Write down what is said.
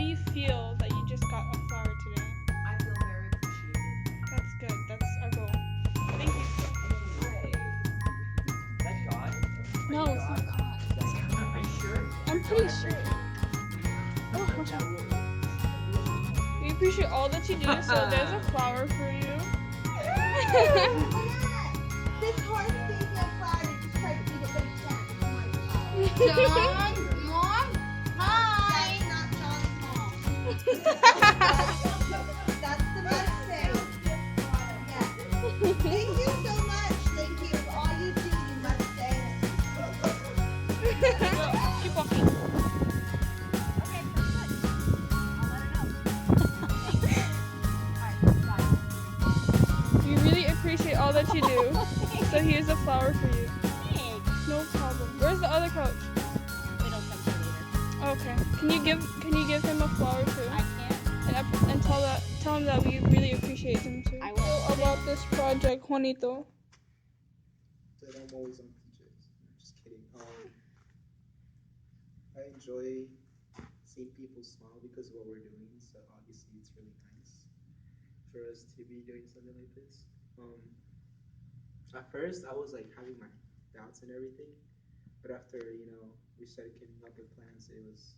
do you feel that you just got a flower today? I feel very appreciated. That's good. That's our goal. Thank you. Hey. That God? No, it's not God. Are you sure? I'm pretty sure. Oh, watch out. We appreciate all that you do, so there's a flower for you. This horse gave me a flower and just tried to eat it, but he can't. It's my John, flower. Mom, hi. That's not John's mom. That's the Mustang. Yeah. Thank you so much. Thank you for all you do, you Mustang. Keep walking. Okay, that's good. I'll let her know. Alright, bye. We really appreciate all that you do. So here's a flower for you. Thanks. No problem. Where's the other couch? It'll come to later. Okay. Can you give him a flower too? I can't. And tell him that we really appreciate him too. I will. About this project, Juanito. That I'm always on PJs. I'm just kidding. I enjoy seeing people smile because of what we're doing. So obviously, it's really nice for us to be doing something like this. At first, I was like having my doubts and everything, but after we started coming up with plans, it was